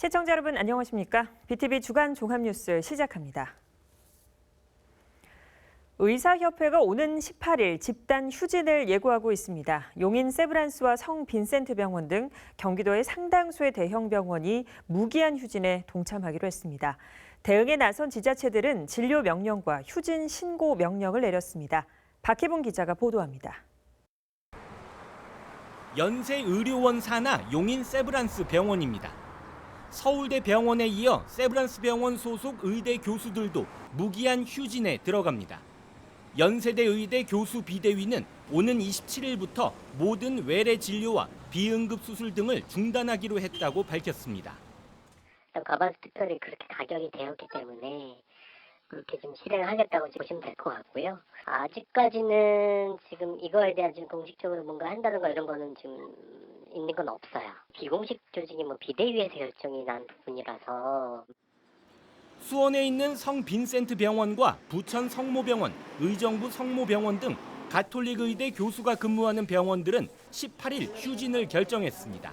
시청자 여러분 안녕하십니까? BTV 주간 종합뉴스 시작합니다. 의사협회가 오는 18일 집단 휴진을 예고하고 있습니다. 용인 세브란스와 성 빈센트 병원 등 경기도의 상당수의 대형 병원이 무기한 휴진에 동참하기로 했습니다. 대응에 나선 지자체들은 진료 명령과 휴진 신고 명령을 내렸습니다. 박혜봉 기자가 보도합니다. 연세 의료원 산하 용인 세브란스 병원입니다. 서울대 병원에 이어 세브란스 병원 소속 의대 교수들도 무기한 휴진에 들어갑니다. 연세대 의대 교수 비대위는 오는 27일부터 모든 외래 진료와 비응급 수술 등을 중단하기로 했다고 밝혔습니다. 과반 특별히 그렇게 가격이 되었기 때문에 그렇게 좀 실행하겠다고 보시면 될 것 같고요. 아직까지는 지금 이거에 대한 지금 공식적으로 뭔가 한다는 거 이런 거는 지금 있는 건 없어요. 비공식 조직이 비대위에서 결정이 난 부분이라서. 수원에 있는 성 빈센트 병원과 부천 성모병원, 의정부 성모병원 등 가톨릭 의대 교수가 근무하는 병원들은 18일 휴진을 결정했습니다.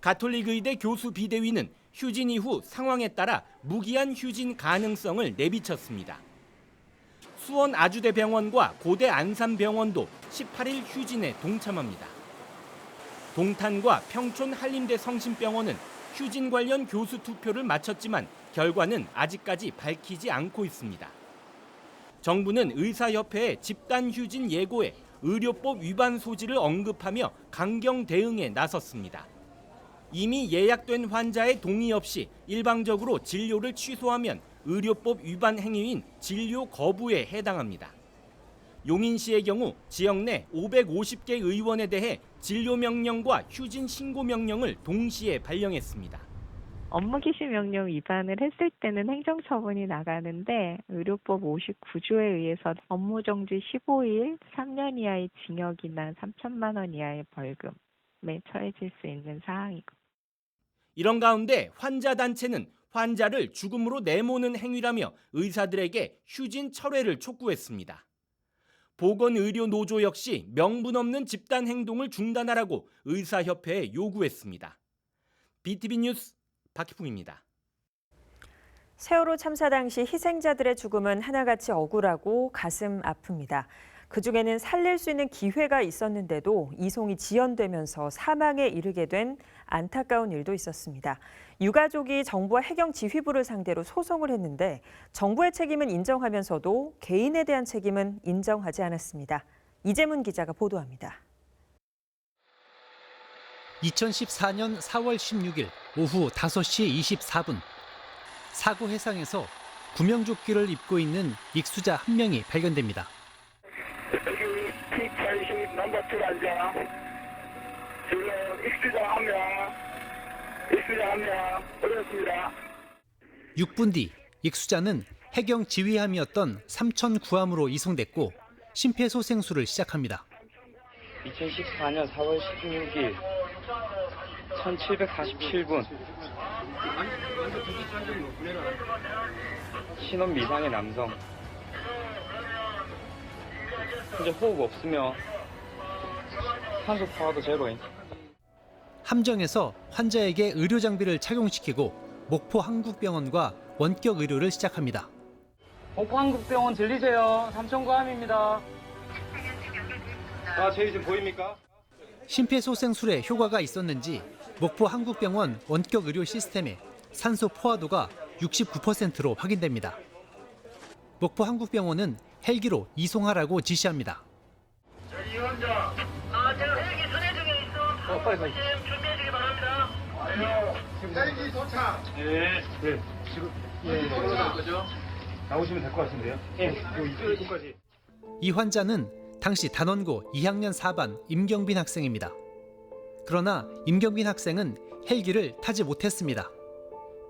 가톨릭 의대 교수 비대위는 휴진 이후 상황에 따라 무기한 휴진 가능성을 내비쳤습니다. 수원 아주대병원과 고대 안산병원도 18일 휴진에 동참합니다. 동탄과 평촌 한림대 성심병원은 휴진 관련 교수 투표를 마쳤지만 결과는 아직까지 밝히지 않고 있습니다. 정부는 의사협회의 집단 휴진 예고에 의료법 위반 소지를 언급하며 강경 대응에 나섰습니다. 이미 예약된 환자의 동의 없이 일방적으로 진료를 취소하면 의료법 위반 행위인 진료 거부에 해당합니다. 용인시의 경우 지역 내 550개 의원에 대해 진료 명령과 휴진 신고 명령을 동시에 발령했습니다. 업무 기시 명령 위반을 했을 때는 행정처분이 나가는데 의료법 59조에 의해서 업무 정지 15일, 3년 이하의 징역이나 3천만 원 이하의 벌금에 처해질 수 있는 사항이고. 이런 가운데 환자 단체는 환자를 죽음으로 내모는 행위라며 의사들에게 휴진 철회를 촉구했습니다. 보건의료노조 역시 명분 없는 집단 행동을 중단하라고 의사협회에 요구했습니다. BTV 뉴스 박희풍입니다. 세월호 참사 당시 희생자들의 죽음은 하나같이 억울하고 가슴 아픕니다. 그중에는 살릴 수 있는 기회가 있었는데도 이송이 지연되면서 사망에 이르게 된 안타까운 일도 있었습니다. 유가족이 정부와 해경 지휘부를 상대로 소송을 했는데 정부의 책임은 인정하면서도 개인에 대한 책임은 인정하지 않았습니다. 이재문 기자가 보도합니다. 2014년 4월 16일 오후 5시 24분 사고 해상에서 구명조끼를 입고 있는 익수자 한 명이 발견됩니다. 여기 P80 넘버 2 환자 지금 익수자 한 명 어렸습니다. 6분 뒤 익수자는 해경 지휘함이었던 삼천 구함으로 이송됐고 심폐소생술을 시작합니다. 2014년 4월 16일 1747분 신원 미상의 남성 이제 호흡 없으며 산소 포화도 제로인. 함정에서 환자에게 의료 장비를 착용시키고 목포 한국병원과 원격 의료를 시작합니다. 목포 한국병원 들리세요? 삼천구함입니다. 저희 지금 보입니까? 심폐소생술에 효과가 있었는지 목포 한국병원 원격 의료 시스템에 산소 포화도가 69%로 확인됩니다. 목포 한국병원은 헬기로 이송하라고 지시합니다. 이 환자 제가 헬기 전해 중에 있어. 빨리. 준비해 주기 바랍니다. 헬기 도착. 네. 지금 나오시면 될 것 같은데요. 이쪽까지. 이 환자는 당시 단원고 2학년 4반 임경빈 학생입니다. 그러나 임경빈 학생은 헬기를 타지 못했습니다.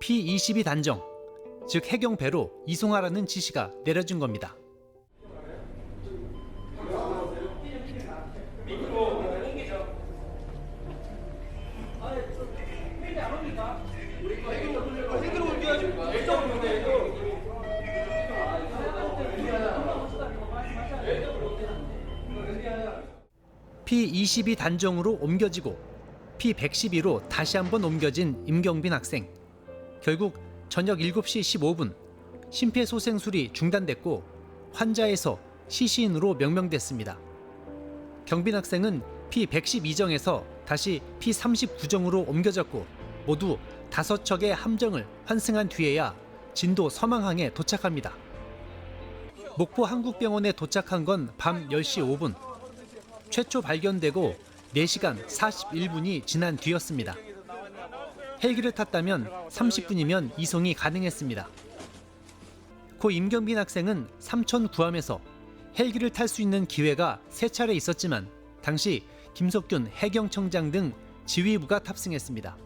P22 단정, 즉 해경배로 이송하라는 지시가 내려진 겁니다. P22 단정으로 옮겨지고 P112로 다시 한번 옮겨진 임경빈 학생. 결국 저녁 7시 15분 심폐소생술이 중단됐고 환자에서 시신으로 명명됐습니다. 경빈 학생은 P112정에서 다시 P39정으로 옮겨졌고 모두 5척의 함정을 환승한 뒤에야 진도 서망항에 도착합니다. 목포 한국병원에 도착한 건 밤 10시 5분. 최초 발견되고 4시간 41분이 지난 뒤였습니다. 헬기를 탔다면 30분이면 이송이 가능했습니다. 고 임경빈 학생은 삼천 구함에서 헬기를 탈 수 있는 기회가 3차례 있었지만 당시 김석균 해경청장 등 지휘부가 탑승했습니다.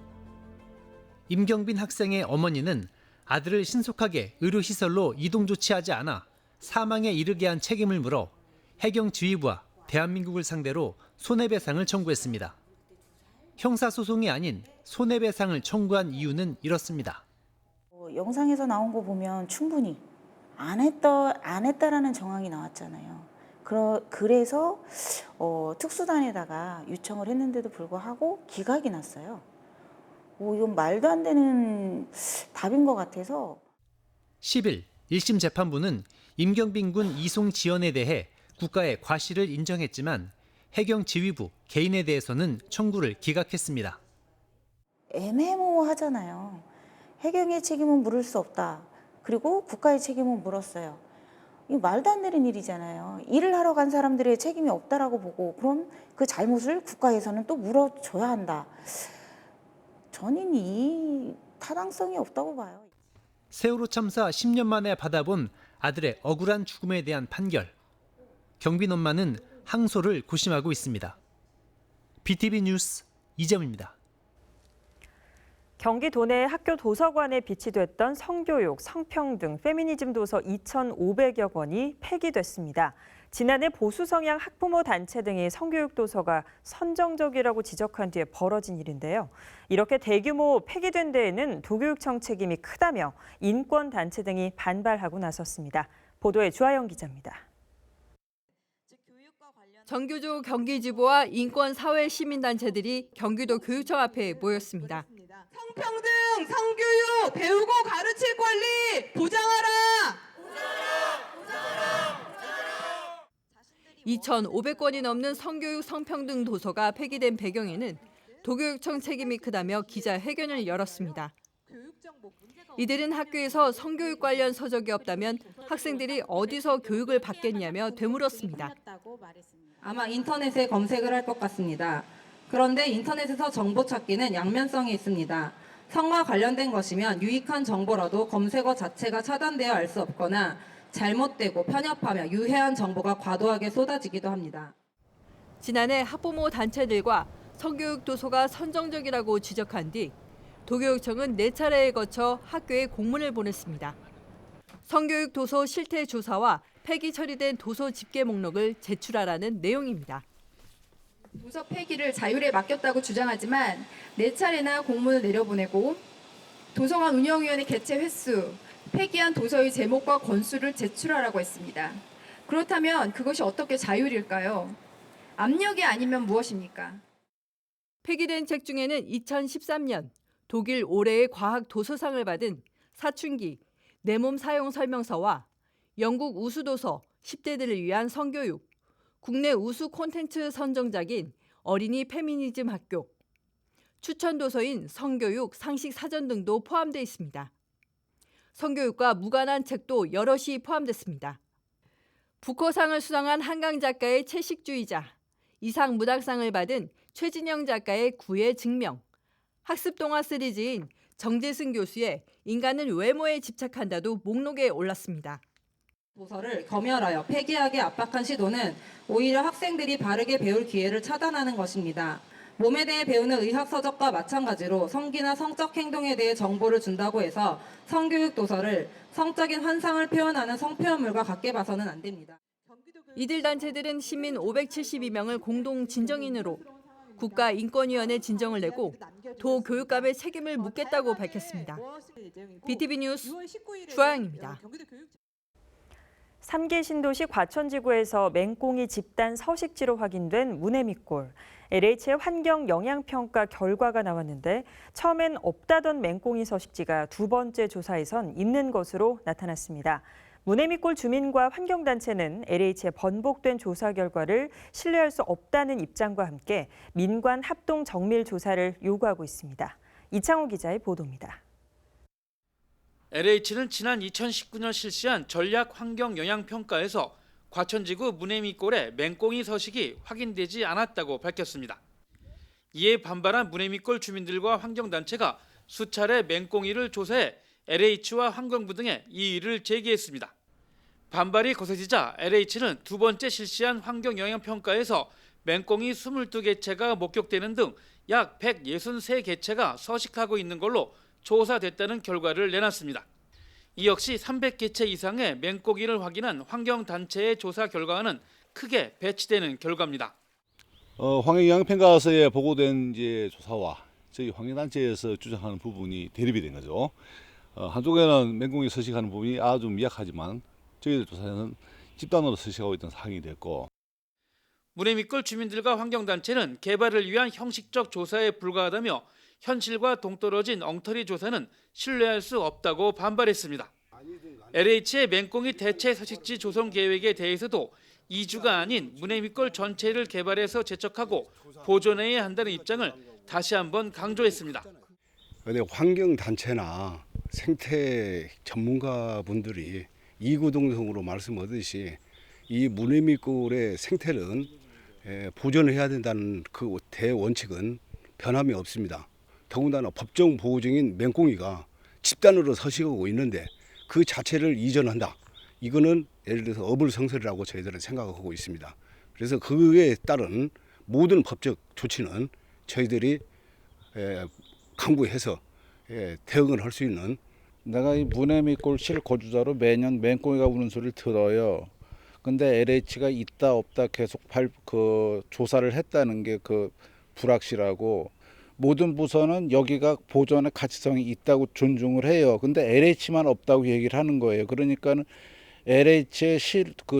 임경빈 학생의 어머니는 아들을 신속하게 의료시설로 이동 조치하지 않아 사망에 이르게 한 책임을 물어 해경 지휘부와 대한민국을 상대로 손해배상을 청구했습니다. 형사소송이 아닌 손해배상을 청구한 이유는 이렇습니다. 영상에서 나온 거 보면 충분히 안 했다라는 정황이 나왔잖아요. 그래서 특수단에다가 요청을 했는데도 불구하고 기각이 났어요. 이건 말도 안 되는 답인 것 같아서. 10일 1심 재판부는 임경빈 군 이송 지연에 대해 국가의 과실을 인정했지만 해경 지휘부 개인에 대해서는 청구를 기각했습니다. 애매모호하잖아요. 해경의 책임은 물을 수 없다. 그리고 국가의 책임은 물었어요. 이 말도 안 되는 일이잖아요. 일을 하러 간 사람들의 책임이 없다라고 보고 그럼 그 잘못을 국가에서는 또 물어줘야 한다. 저는 이 타당성이 없다고 봐요. 세월호 참사 10년 만에 받아본 아들의 억울한 죽음에 대한 판결. 경빈 엄마는 항소를 고심하고 있습니다. BTV 뉴스 이재훈입니다. 경기 도내 학교 도서관에 비치됐던 성교육, 성평등, 페미니즘 도서 2,500여 권이 폐기됐습니다. 지난해 보수 성향 학부모 단체 등이 성교육 도서가 선정적이라고 지적한 뒤에 벌어진 일인데요. 이렇게 대규모 폐기된 데에는 도교육청 책임이 크다며 인권 단체 등이 반발하고 나섰습니다. 보도에 주하영 기자입니다. 정교조 경기지부와 인권 사회 시민단체들이 경기도 교육청 앞에 모였습니다. 성평등, 성교육, 배우고 가르칠 권리 보장하라! 2,500권이 넘는 성교육 성평등 도서가 폐기된 배경에는 도교육청 책임이 크다며 기자회견을 열었습니다. 이들은 학교에서 성교육 관련 서적이 없다면 학생들이 어디서 교육을 받겠냐며 되물었습니다. 아마 인터넷에 검색을 할 것 같습니다. 그런데 인터넷에서 정보 찾기는 양면성이 있습니다. 성과 관련된 것이면 유익한 정보라도 검색어 자체가 차단되어 알 수 없거나 잘못되고 편협하며 유해한 정보가 과도하게 쏟아지기도 합니다. 지난해 학부모 단체들과 성교육 도서가 선정적이라고 지적한 뒤 도교육청은 4차례에 거쳐 학교에 공문을 보냈습니다. 성교육 도서 실태 조사와 폐기 처리된 도서 집계 목록을 제출하라는 내용입니다. 도서 폐기를 자율에 맡겼다고 주장하지만 4차례나 공문을 내려보내고 도서관 운영위원회 개최 횟수, 폐기한 도서의 제목과 권수를 제출하라고 했습니다. 그렇다면 그것이 어떻게 자율일까요? 압력이 아니면 무엇입니까? 폐기된 책 중에는 2013년 독일 올해의 과학 도서상을 받은 사춘기 내 몸 사용 설명서와 영국 우수도서 10대들을 위한 성교육, 국내 우수 콘텐츠 선정작인 어린이 페미니즘 학교, 추천 도서인 성교육 상식 사전 등도 포함되어 있습니다. 성교육과 무관한 책도 여럿이 포함됐습니다. 부커상을 수상한 한강 작가의 채식주의자, 이상 문학상을 받은 최진영 작가의 구애 증명, 학습 동화 시리즈인 정재승 교수의 인간은 외모에 집착한다도 목록에 올랐습니다. 도서를 검열하여 폐기하게 압박한 시도는 오히려 학생들이 바르게 배울 기회를 차단하는 것입니다. 몸에 대해 배우는 의학서적과 마찬가지로 성기나 성적 행동에 대해 정보를 준다고 해서 성교육 도서를 성적인 환상을 표현하는 성표현물과 같게 봐서는 안 됩니다. 이들 단체들은 시민 572명을 공동 진정인으로 국가인권위원회 진정을 내고 도교육감의 책임을 묻겠다고 밝혔습니다. BTV 뉴스 주하영입니다. 3기 신도시 과천지구에서 맹꽁이 집단 서식지로 확인된 문해미골. LH의 환경 영향평가 결과가 나왔는데 처음엔 없다던 맹꽁이 서식지가 두 번째 조사에선 있는 것으로 나타났습니다. 문해미골 주민과 환경단체는 LH의 번복된 조사 결과를 신뢰할 수 없다는 입장과 함께 민관 합동 정밀 조사를 요구하고 있습니다. 이창호 기자의 보도입니다. LH는 지난 2019년 실시한 전략 환경 영향 평가에서 과천지구 문해미골에 맹꽁이 서식이 확인되지 않았다고 밝혔습니다. 이에 반발한 문해미골 주민들과 환경단체가 수차례 맹꽁이를 조사해 LH와 환경부 등에 이의를 제기했습니다. 반발이 거세지자 LH는 두 번째 실시한 환경 영향 평가에서 맹꽁이 22개체가 목격되는 등 약 163개체가 서식하고 있는 걸로 조사됐다는 결과를 내놨습니다. 이 역시 300개체 이상의 맹꽁이를 확인한 환경단체의 조사 결과와는 크게 배치되는 결과입니다. 환경영향평가서에 보고된 이제 조사와 저희 환경단체에서 주장하는 부분이 대립이 된 거죠. 한쪽에는 맹꽁이 서식하는 부분이 아주 미약하지만 저희들 조사에는 집단으로 서식하고 있던 사항이 됐고, 문해미골 주민들과 환경단체는 개발을 위한 형식적 조사에 불과하다며 현실과 동떨어진 엉터리 조사는 신뢰할 수 없다고 반발했습니다. LH의 맹꽁이 대체 서식지 조성 계획에 대해서도 2주가 아닌 문해미골 전체를 개발해서 제척하고 보존해야 한다는 입장을 다시 한번 강조했습니다. 환경단체나 생태 전문가분들이 이구동성으로 말씀하듯이 이 문해미골의 생태는 보존해야 된다는 그 대원칙은 변함이 없습니다. 더군다나 법정 보호종인 맹꽁이가 집단으로 서식하고 있는데 그 자체를 이전한다. 이거는 예를 들어서 어불성설이라고 저희들은 생각하고 있습니다. 그래서 그에 따른 모든 법적 조치는 저희들이 강구해서 대응을 할 수 있는. 내가 이 문해미골 실거주자로 매년 맹꽁이가 우는 소리를 들어요. 근데 LH가 있다 없다 계속 조사를 했다는 게 불확실하고, 모든 부서는 여기가 보존의 가치성이 있다고 존중을 해요. 근데 LH만 없다고 얘기를 하는 거예요. 그러니까는 LH의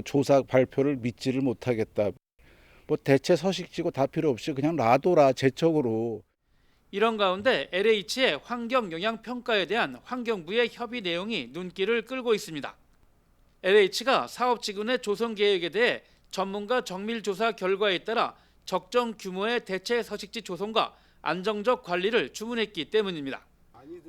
조사 발표를 믿지를 못하겠다. 뭐 대체 서식지고 다 필요 없이 그냥 놔둬라, 제척으로. 이런 가운데 LH의 환경 영향 평가에 대한 환경부의 협의 내용이 눈길을 끌고 있습니다. LH가 사업지구내 조성 계획에 대해 전문가 정밀 조사 결과에 따라 적정 규모의 대체 서식지 조성과 안정적 관리를 주문했기 때문입니다.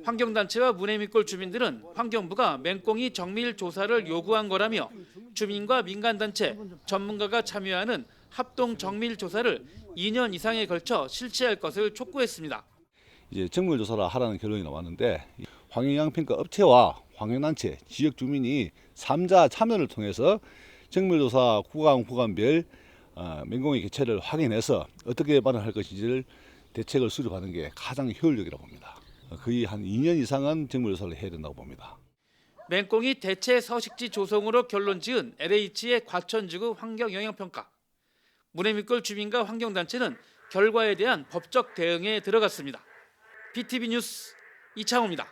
환경단체와 문해미골 주민들은 환경부가 맹꽁이 정밀 조사를 요구한 거라며 주민과 민간단체, 전문가가 참여하는 합동 정밀 조사를 2년 이상에 걸쳐 실시할 것을 촉구했습니다. 이제 정밀 조사를 하라는 결론이 나왔는데, 환경영향평가 업체와 환경단체, 지역 주민이 3자 참여를 통해서 정밀조사 구간별 맹꽁이 개체를 확인해서 어떻게 반응할 것인지를 대책을 수립하는 게 가장 효율적이라고 봅니다. 거의 한 2년 이상은 정밀조사를 해야 된다고 봅니다. 맹꽁이 대체 서식지 조성으로 결론 지은 LH의 과천지구 환경영향평가. 문해미골 주민과 환경단체는 결과에 대한 법적 대응에 들어갔습니다. BTV 뉴스 이창호입니다.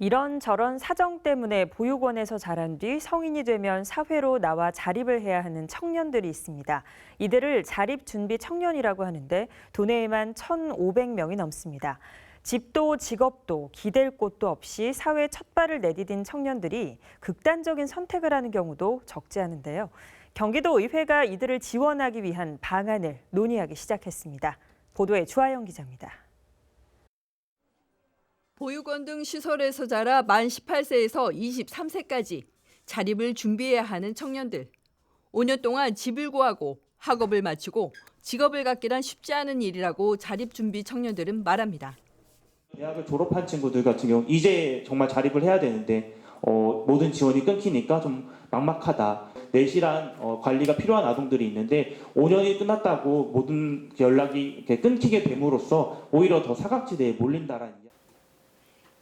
이런저런 사정 때문에 보육원에서 자란 뒤 성인이 되면 사회로 나와 자립을 해야 하는 청년들이 있습니다. 이들을 자립준비 청년이라고 하는데 도내에만 1,500명이 넘습니다. 집도 직업도 기댈 곳도 없이 사회 첫 발을 내디딘 청년들이 극단적인 선택을 하는 경우도 적지 않은데요. 경기도 의회가 이들을 지원하기 위한 방안을 논의하기 시작했습니다. 보도에 주하영 기자입니다. 보육원 등 시설에서 자라 만 18세에서 23세까지 자립을 준비해야 하는 청년들. 5년 동안 집을 구하고 학업을 마치고 직업을 갖기란 쉽지 않은 일이라고 자립준비 청년들은 말합니다. 대학을 졸업한 친구들 같은 경우 이제 정말 자립을 해야 되는데 모든 지원이 끊기니까 좀 막막하다. 내실한 관리가 필요한 아동들이 있는데 5년이 끝났다고 모든 연락이 끊기게 됨으로써 오히려 더 사각지대에 몰린다라는 이야기.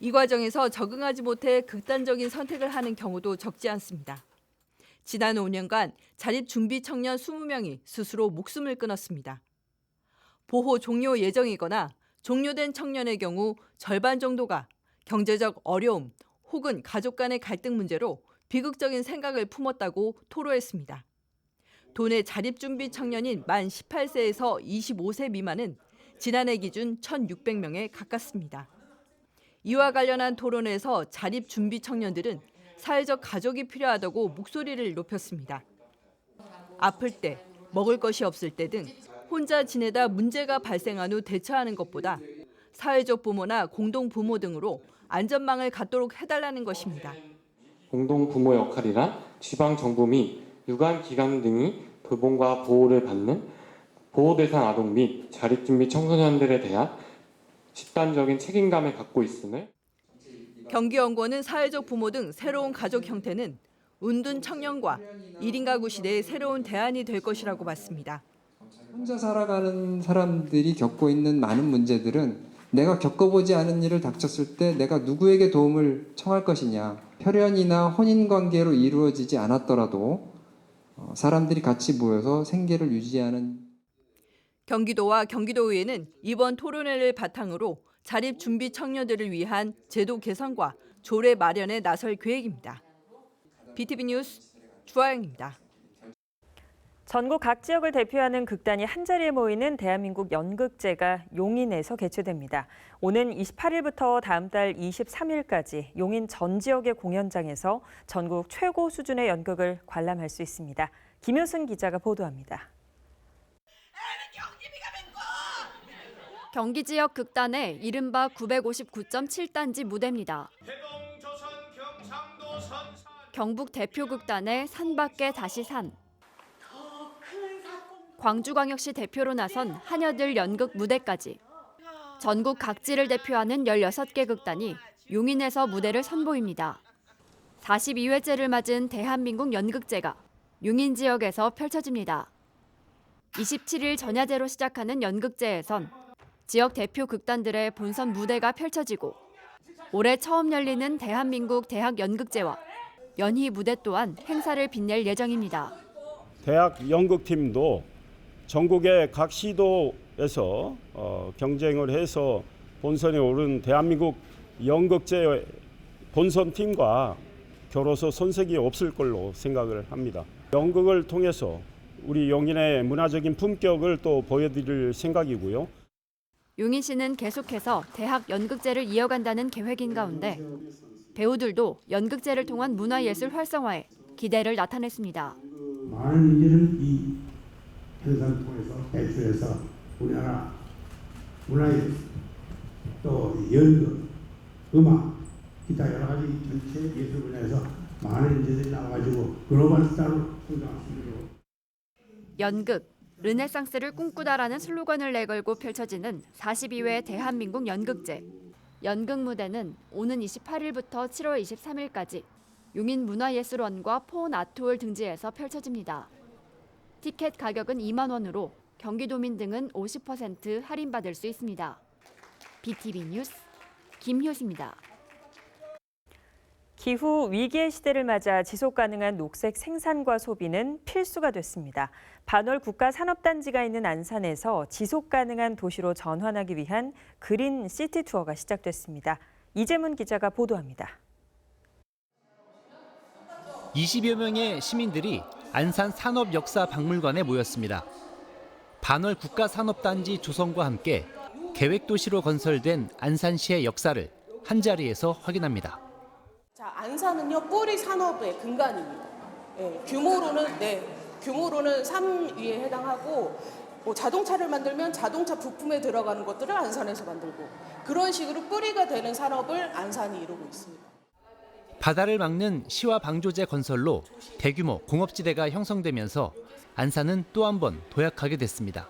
이 과정에서 적응하지 못해 극단적인 선택을 하는 경우도 적지 않습니다. 지난 5년간 자립준비 청년 20명이 스스로 목숨을 끊었습니다. 보호 종료 예정이거나 종료된 청년의 경우 절반 정도가 경제적 어려움 혹은 가족 간의 갈등 문제로 비극적인 생각을 품었다고 토로했습니다. 도내 자립준비 청년인 만 18세에서 25세 미만은 지난해 기준 1,600명에 가깝습니다. 이와 관련한 토론에서 자립준비 청년들은 사회적 가족이 필요하다고 목소리를 높였습니다. 아플 때, 먹을 것이 없을 때 등 혼자 지내다 문제가 발생한 후 대처하는 것보다 사회적 부모나 공동 부모 등으로 안전망을 갖도록 해달라는 것입니다. 공동 부모 역할이란 지방 정부 및 유관 기관 등이 돌봄과 보호를 받는 보호 대상 아동 및 자립준비 청소년들에 대한 집단적인 책임감을 갖고 있음을. 경기연구원은 사회적 부모 등 새로운 가족 형태는 운둔 청년과 1인 가구 시대의 새로운 대안이 될 것이라고 봤습니다. 혼자 살아가는 사람들이 겪고 있는 많은 문제들은 내가 겪어보지 않은 일을 닥쳤을 때 내가 누구에게 도움을 청할 것이냐. 혈연이나 혼인관계로 이루어지지 않았더라도 사람들이 같이 모여서 생계를 유지하는. 경기도와 경기도의회는 이번 토론회를 바탕으로 자립준비 청년들을 위한 제도 개선과 조례 마련에 나설 계획입니다. BTV 뉴스 주아영입니다. 전국 각 지역을 대표하는 극단이 한자리에 모이는 대한민국 연극제가 용인에서 개최됩니다. 오는 28일부터 다음 달 23일까지 용인 전 지역의 공연장에서 전국 최고 수준의 연극을 관람할 수 있습니다. 김효승 기자가 보도합니다. 경기 지역 극단의 이른바 959.7단지 무대입니다. 경북 대표 극단의 산밖에 다시 산. 광주광역시 대표로 나선 한여들 연극 무대까지. 전국 각지를 대표하는 16개 극단이 용인에서 무대를 선보입니다. 42회째를 맞은 대한민국 연극제가 용인 지역에서 펼쳐집니다. 27일 전야제로 시작하는 연극제에선 지역 대표 극단들의 본선 무대가 펼쳐지고 올해 처음 열리는 대한민국 대학 연극제와 연희 무대 또한 행사를 빛낼 예정입니다. 대학 연극팀도 전국의 각 시도에서 경쟁을 해서 본선에 오른 대한민국 연극제 본선팀과 겨뤄서 손색이 없을 걸로 생각을 합니다. 연극을 통해서 우리 용인의 문화적인 품격을 또 보여드릴 생각이고요. 용인시는 계속해서 대학 연극제를 이어간다는 계획인 가운데 배우들도 연극제를 통한 문화예술 활성화에 기대를 나타냈습니다. 많은 이제는 이 행사를 통해서 배출해서 우리나라 문화예술 또 연극, 음악, 기타 여러 가지 전체 예술 분야에서 많은 인재들이 나와가지고 글로벌 스타로 성장할 수 있도록. 연극, 르네상스를 꿈꾸다라는 슬로건을 내걸고 펼쳐지는 42회 대한민국 연극제. 연극 무대는 오는 28일부터 7월 23일까지 용인문화예술원과 포온 아트홀 등지에서 펼쳐집니다. 티켓 가격은 2만 원으로 경기도민 등은 50% 할인받을 수 있습니다. BTV 뉴스 김효수입니다. 기후 위기의 시대를 맞아 지속 가능한 녹색 생산과 소비는 필수가 됐습니다. 반월 국가산업단지가 있는 안산에서 지속 가능한 도시로 전환하기 위한 그린 시티 투어가 시작됐습니다. 이재문 기자가 보도합니다. 20여 명의 시민들이 안산 산업역사박물관에 모였습니다. 반월 국가산업단지 조성과 함께 계획도시로 건설된 안산시의 역사를 한자리에서 확인합니다. 자, 안산은요 뿌리 산업의 근간입니다. 규모로는 3위에 해당하고 자동차를 만들면 자동차 부품에 들어가는 것들을 안산에서 만들고 그런 식으로 뿌리가 되는 산업을 안산이 이루고 있습니다. 바다를 막는 시와 방조제 건설로 대규모 공업지대가 형성되면서 안산은 또 한 번 도약하게 됐습니다.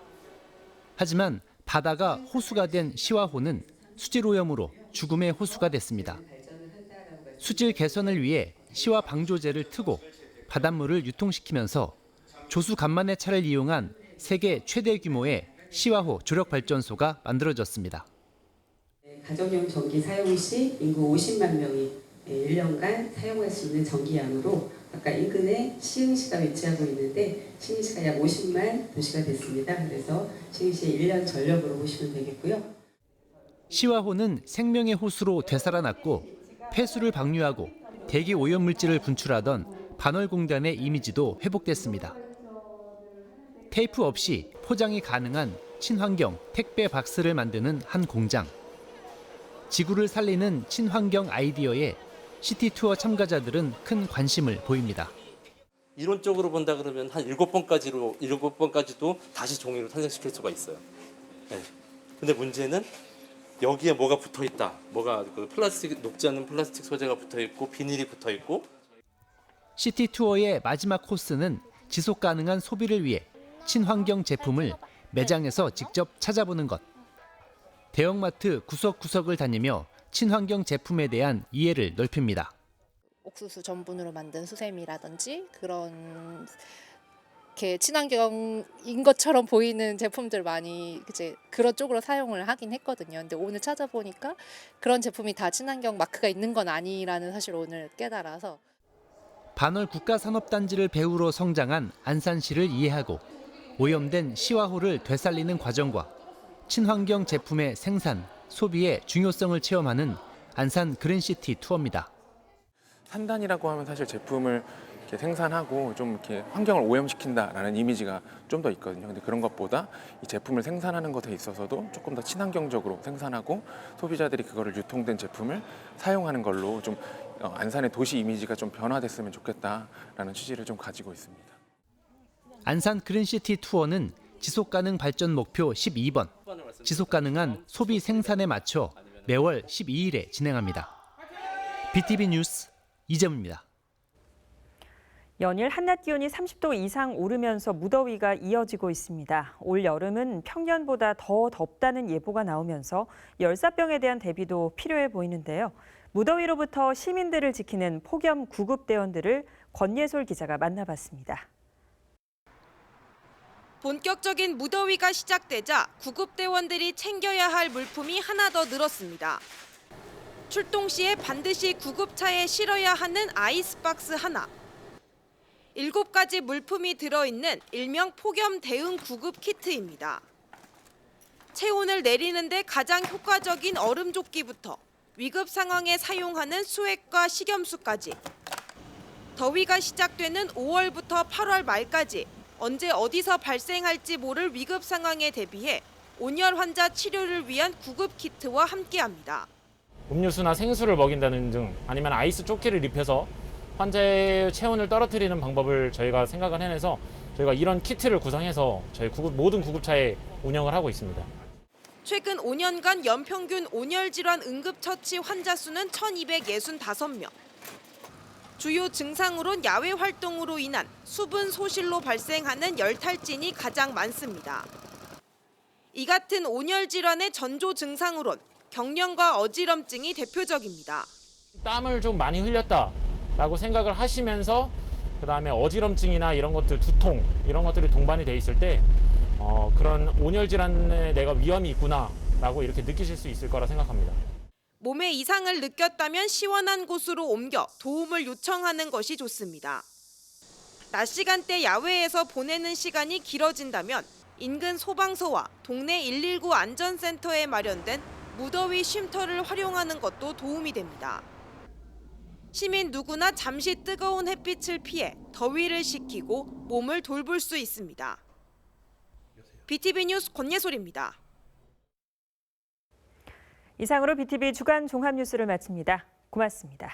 하지만 바다가 호수가 된 시와호는 수질 오염으로 죽음의 호수가 됐습니다. 수질 개선을 위해 시와 방조제를 트고 바닷물을 유통시키면서 조수 간만의 차를 이용한 세계 최대 규모의 시와호 조력발전소가 만들어졌습니다. 가정용 전기 사용 시 인구 50만 명이 1년간 사용할 수 있는 전기량으로 아까 인근에 시흥시가 위치하고 있는데 시흥시가 약 50만 도시가 됐습니다. 그래서 시흥시의 1년 전력으로 보시면 되겠고요. 시와호는 생명의 호수로 되살아났고 폐수를 방류하고 대기 오염 물질을 분출하던 반월공단의 이미지도 회복됐습니다. 테이프 없이 포장이 가능한 친환경 택배 박스를 만드는 한 공장. 지구를 살리는 친환경 아이디어에 시티투어 참가자들은 큰 관심을 보입니다. 이론적으로 본다 그러면 한 7번까지도 다시 종이로 탄생시킬 수가 있어요. 네. 근데 문제는 여기에 뭐가 붙어 있다. 뭐가 그 플라스틱, 녹지 않는 플라스틱 소재가 붙어 있고 비닐이 붙어 있고. 시티투어의 마지막 코스는 지속 가능한 소비를 위해 친환경 제품을 매장에서 직접 찾아보는 것. 대형마트 구석구석을 다니며 친환경 제품에 대한 이해를 넓힙니다. 옥수수 전분으로 만든 수세미라든지 그런 이렇게 친환경인 것처럼 보이는 제품들 많이 이제 그런 쪽으로 사용을 하긴 했거든요. 근데 오늘 찾아보니까 그런 제품이 다 친환경 마크가 있는 건 아니라는 사실을 오늘 깨달아서. 반월 국가산업단지를 배후로 성장한 안산시를 이해하고 오염된 시화호를 되살리는 과정과 친환경 제품의 생산, 소비의 중요성을 체험하는 안산 그린시티 투어입니다. 산단이라고 하면 사실 제품을 이렇게 생산하고 좀 이렇게 환경을 오염시킨다라는 이미지가 좀 더 있거든요. 근데 그런 것보다 이 제품을 생산하는 것에 있어서도 조금 더 친환경적으로 생산하고 소비자들이 그거를 유통된 제품을 사용하는 걸로 좀 안산의 도시 이미지가 좀 변화됐으면 좋겠다라는 취지를 좀 가지고 있습니다. 안산 그린시티 투어는 지속가능 발전 목표 12번, 지속가능한 소비 생산에 맞춰 매월 12일에 진행합니다. BTV 뉴스 이재문입니다. 연일 한낮 기온이 30도 이상 오르면서 무더위가 이어지고 있습니다. 올 여름은 평년보다 더 덥다는 예보가 나오면서 열사병에 대한 대비도 필요해 보이는데요. 무더위로부터 시민들을 지키는 폭염 구급대원들을 권예솔 기자가 만나봤습니다. 본격적인 무더위가 시작되자 구급대원들이 챙겨야 할 물품이 하나 더 늘었습니다. 출동 시에 반드시 구급차에 실어야 하는 아이스박스 하나. 7가지 물품이 들어있는 일명 폭염 대응 구급 키트입니다. 체온을 내리는데 가장 효과적인 얼음조끼부터 위급 상황에 사용하는 수액과 식염수까지. 더위가 시작되는 5월부터 8월 말까지 언제 어디서 발생할지 모를 위급 상황에 대비해 온열 환자 치료를 위한 구급 키트와 함께합니다. 음료수나 생수를 먹인다는 등 아니면 아이스 조끼를 입혀서 환자의 체온을 떨어뜨리는 방법을 저희가 생각을 해내서 저희가 이런 키트를 구성해서 저희 모든 구급차에 운영을 하고 있습니다. 최근 5년간 연평균 온열 질환 응급처치 환자 수는 1,265명. 주요 증상으론 야외 활동으로 인한 수분 소실로 발생하는 열탈진이 가장 많습니다. 이 같은 온열 질환의 전조 증상으론 경련과 어지럼증이 대표적입니다. 땀을 좀 많이 흘렸다라고 생각을 하시면서 그다음에 어지럼증이나 이런 것들, 두통 이런 것들이 동반이 돼 있을 때 그런 온열 질환에 내가 위험이 있구나라고 이렇게 느끼실 수 있을 거라 생각합니다. 몸에 이상을 느꼈다면 시원한 곳으로 옮겨 도움을 요청하는 것이 좋습니다. 낮 시간대 야외에서 보내는 시간이 길어진다면 인근 소방서와 동네 119 안전센터에 마련된 무더위 쉼터를 활용하는 것도 도움이 됩니다. 시민 누구나 잠시 뜨거운 햇빛을 피해 더위를 식히고 몸을 돌볼 수 있습니다. BTV 뉴스 권예솔입니다. 이상으로 BTV 주간 종합 뉴스를 마칩니다. 고맙습니다.